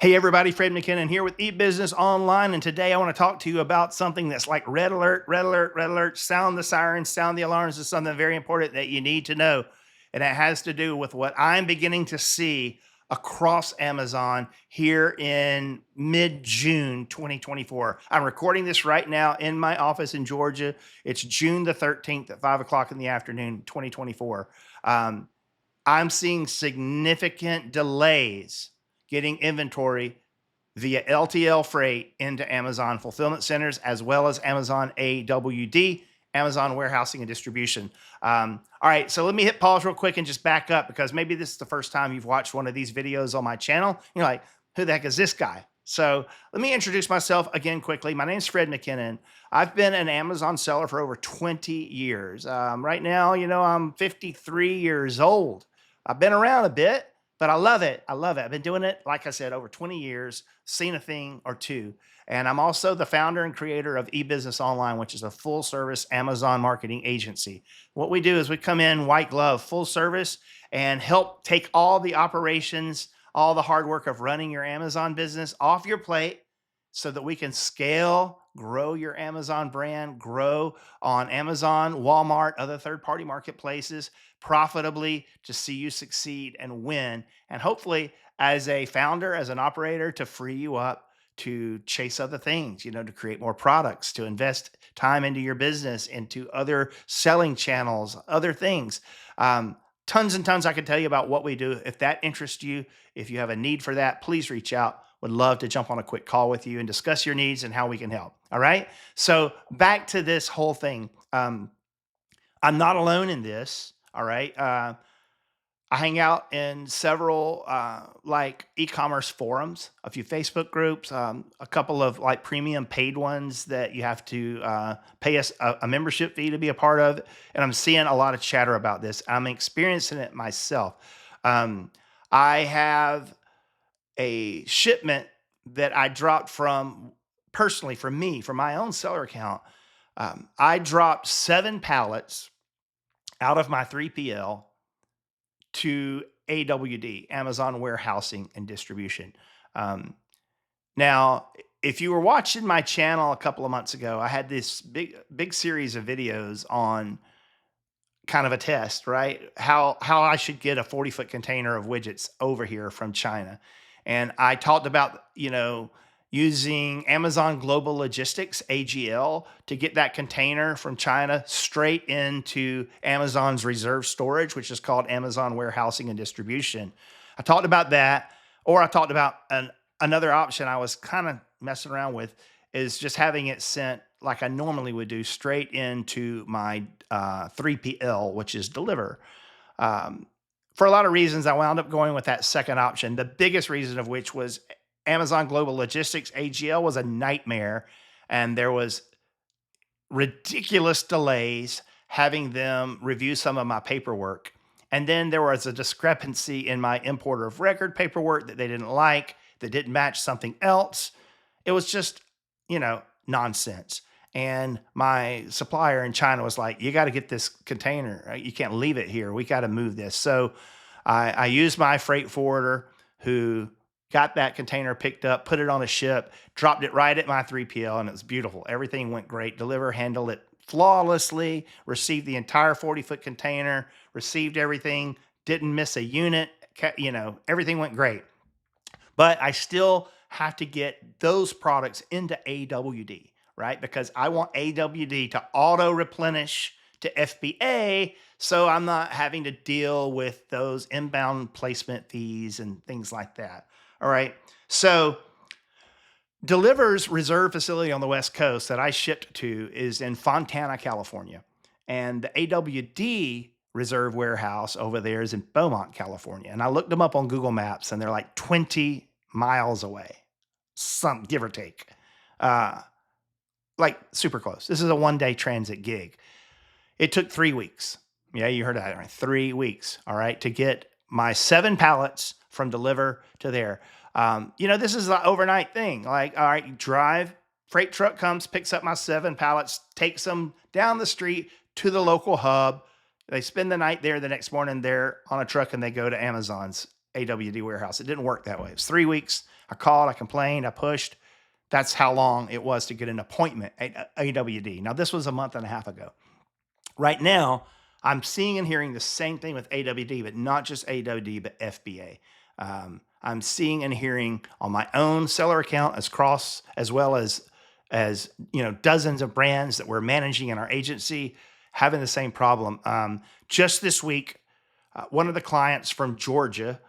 Hey everybody, Fred McKinnon here with E-BusinessOnline, and today I want to talk to you about something that's like red alert, red alert, red alert, sound the sirens, sound the alarms. Is something very important that you need to know, and it has to do with what I'm beginning to see across Amazon here in mid-June 2024. I'm recording this right now in my office in Georgia. It's June the 13th at 5 o'clock in the afternoon, 2024. I'm seeing significant delays getting inventory via LTL freight into Amazon fulfillment centers, as well as Amazon AWD, Amazon warehousing and distribution. All right, so let me hit pause real quick and just back up, because maybe this is the first time you've watched one of these videos on my channel. You're like, who the heck is this guy? So let me introduce myself again quickly. My name is Fred McKinnon. I've been an Amazon seller for over 20 years. Right now, I'm 53 years old. I've been around a bit, but I love it. I love it. I've been doing it, like I said, over 20 years, seen a thing or two. And I'm also the founder and creator of E-BusinessOnline, which is a full service Amazon marketing agency. What we do is we come in white glove, full service, and help take all the operations, all the hard work of running your Amazon business off your plate so that we can scale, grow your Amazon brand, grow on Amazon, Walmart, other third-party marketplaces profitably, to see you succeed and win. And hopefully, as a founder, as an operator, to free you up to chase other things, to create more products, to invest time into your business, into other selling channels, other things. Tons and tons I can tell you about what we do. If that interests you, if you have a need for that, please reach out. Would love to jump on a quick call with you and discuss your needs and how we can help. All right. So back to this whole thing. I'm not alone in this. All right. I hang out in several like e-commerce forums, a few Facebook groups, a couple of like premium paid ones that you have to pay us a membership fee to be a part of. And I'm seeing a lot of chatter about this. I'm experiencing it myself. I have a shipment that I dropped from personally from me, from my own seller account. I dropped 7 pallets out of my 3PL to AWD, Amazon Warehousing and Distribution. Now, if you were watching my channel a couple of months ago, I had this big series of videos on kind of a test, right? How I should get a 40-foot container of widgets over here from China. And I talked about, using Amazon Global Logistics, AGL, to get that container from China straight into Amazon's reserve storage, which is called Amazon Warehousing and Distribution. I talked about that, or I talked about another option I was kind of messing around with, is just having it sent like I normally would do, straight into my 3PL, which is Deliver. For a lot of reasons, I wound up going with that second option. The biggest reason of which was Amazon Global Logistics, AGL, was a nightmare, and there was ridiculous delays having them review some of my paperwork. And then there was a discrepancy in my importer of record paperwork that they didn't like, that didn't match something else. It was just, nonsense. And my supplier in China was like, you got to get this container. You can't leave it here. We got to move this. So I used my freight forwarder, who got that container picked up, put it on a ship, dropped it right at my 3PL, and it was beautiful. Everything went great. Deliver handled it flawlessly, received the entire 40-foot container, received everything, didn't miss a unit. Everything went great. But I still have to get those products into AWD, right? Because I want AWD to auto replenish to FBA, so I'm not having to deal with those inbound placement fees and things like that. All right. So Deliver's reserve facility on the West Coast that I shipped to is in Fontana, California. And the AWD reserve warehouse over there is in Beaumont, California. And I looked them up on Google Maps, and they're like 20 miles away, some give or take. Like super close. This is a one-day transit gig. It took 3 weeks. Yeah, you heard that right. 3 weeks. All right. To get my 7 pallets from Deliver to there. This is an overnight thing. Like, all right, you drive, freight truck comes, picks up my 7 pallets, takes them down the street to the local hub. They spend the night there. The next morning they're on a truck and they go to Amazon's AWD warehouse. It didn't work that way. It was 3 weeks. I called, I complained, I pushed. That's how long it was to get an appointment at AWD. Now, this was a month and a half ago. Right now, I'm seeing and hearing the same thing with AWD, but not just AWD, but FBA. I'm seeing and hearing on my own seller account as well as dozens of brands that we're managing in our agency having the same problem. Just this week, one of the clients from Georgia,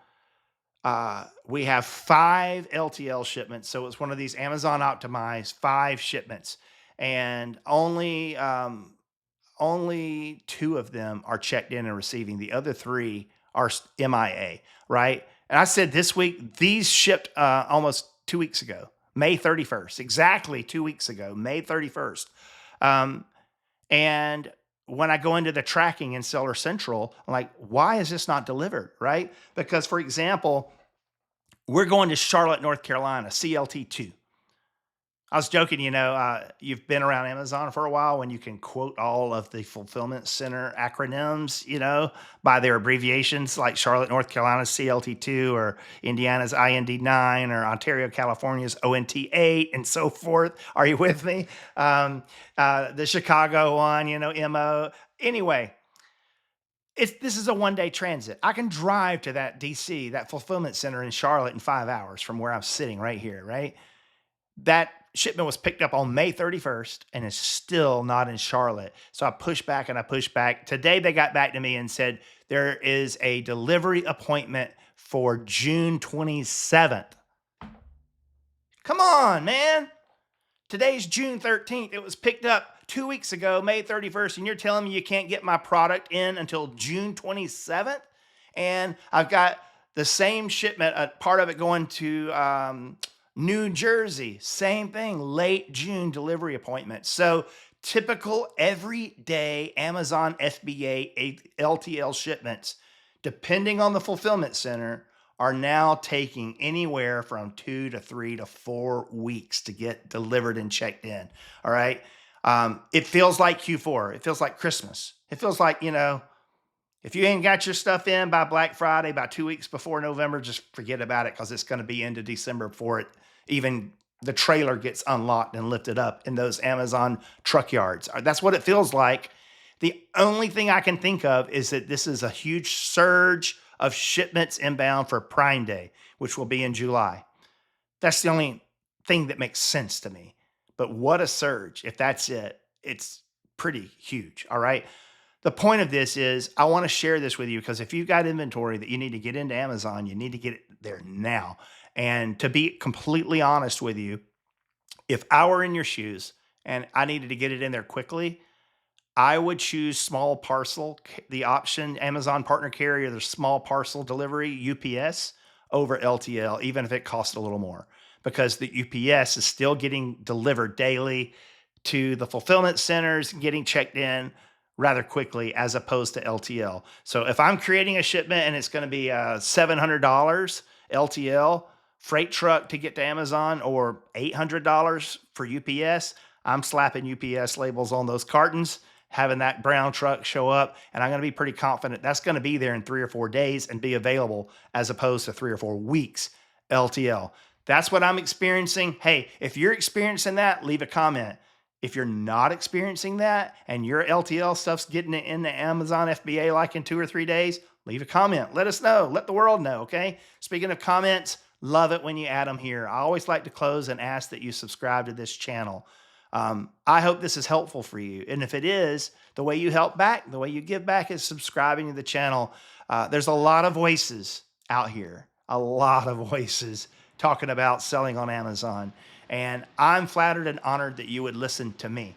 we have 5 LTL shipments. So it's one of these Amazon optimized 5 shipments, and only 2 of them are checked in and receiving. The other 3 are MIA, right? And I said this week, these shipped almost 2 weeks ago, May 31st, exactly 2 weeks ago, May 31st. And when I go into the tracking in Seller Central, I'm like, why is this not delivered, right? Because, for example, we're going to Charlotte, North Carolina, CLT2. I was joking, you've been around Amazon for a while when you can quote all of the fulfillment center acronyms, by their abbreviations, like Charlotte, North Carolina's CLT2, or Indiana's IND9, or Ontario, California's ONT8, and so forth. Are you with me? The Chicago one, MO. Anyway, this is a one-day transit. I can drive to that DC, that fulfillment center in Charlotte, in 5 hours from where I'm sitting right here, right? That shipment was picked up on May 31st and is still not in Charlotte. So I pushed back and I pushed back. Today they got back to me and said there is a delivery appointment for June 27th. Come on, man. Today's June 13th. It was picked up 2 weeks ago, May 31st, and you're telling me you can't get my product in until June 27th? And I've got the same shipment, part of it going to New Jersey, same thing, late June delivery appointment. So typical everyday Amazon FBA LTL shipments, depending on the fulfillment center, are now taking anywhere from 2 to 3 to 4 weeks to get delivered and checked in. All right. It feels like Q4. It feels like Christmas. It feels like, if you ain't got your stuff in by Black Friday, about 2 weeks before November, just forget about it, because it's going to be into December before even the trailer gets unlocked and lifted up in those Amazon truck yards. That's what it feels like. The only thing I can think of is that this is a huge surge of shipments inbound for Prime Day, which will be in July. That's the only thing that makes sense to me. But what a surge. If that's it, it's pretty huge. All right. The point of this is I want to share this with you, because if you've got inventory that you need to get into Amazon, you need to get it there now. And to be completely honest with you, if I were in your shoes and I needed to get it in there quickly, I would choose small parcel, the option, Amazon partner carrier, the small parcel delivery, UPS, over LTL, even if it costs a little more, because the UPS is still getting delivered daily to the fulfillment centers, getting checked in rather quickly, as opposed to LTL. So if I'm creating a shipment and it's going to be $700 LTL freight truck to get to Amazon, or $800 for UPS, I'm slapping UPS labels on those cartons, having that brown truck show up, and I'm going to be pretty confident that's going to be there in 3 or 4 days and be available, as opposed to 3 or 4 weeks LTL. That's what I'm experiencing. Hey, if you're experiencing that, leave a comment. If you're not experiencing that and your LTL stuff's getting it into Amazon FBA like in 2 or 3 days, leave a comment. Let us know. Let the world know, okay? Speaking of comments, love it when you add them here. I always like to close and ask that you subscribe to this channel. I hope this is helpful for you. And if it is, the way you help back, the way you give back, is subscribing to the channel. There's a lot of voices out here, a lot of voices talking about selling on Amazon. And I'm flattered and honored that you would listen to me.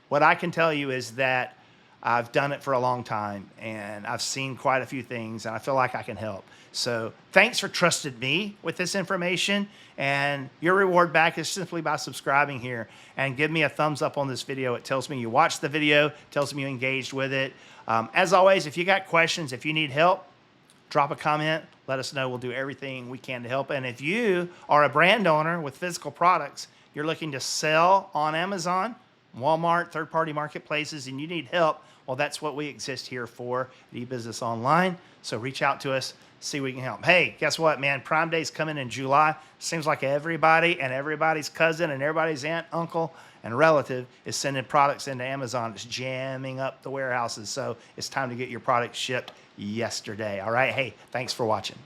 What I can tell you is that I've done it for a long time, and I've seen quite a few things, and I feel like I can help. So thanks for trusting me with this information, and your reward back is simply by subscribing here and give me a thumbs up on this video. It tells me you watched the video, tells me you engaged with it. As always, if you got questions, if you need help, drop a comment, let us know. We'll do everything we can to help. And if you are a brand owner with physical products, you're looking to sell on Amazon, Walmart, third-party marketplaces, and you need help, well, that's what we exist here for at E-BusinessOnline. So reach out to us. see we can help. Hey, guess what, man? Prime Day's coming in July. Seems like everybody and everybody's cousin and everybody's aunt, uncle, and relative is sending products into Amazon. It's jamming up the warehouses. So it's time to get your product shipped yesterday. All right. Hey, thanks for watching.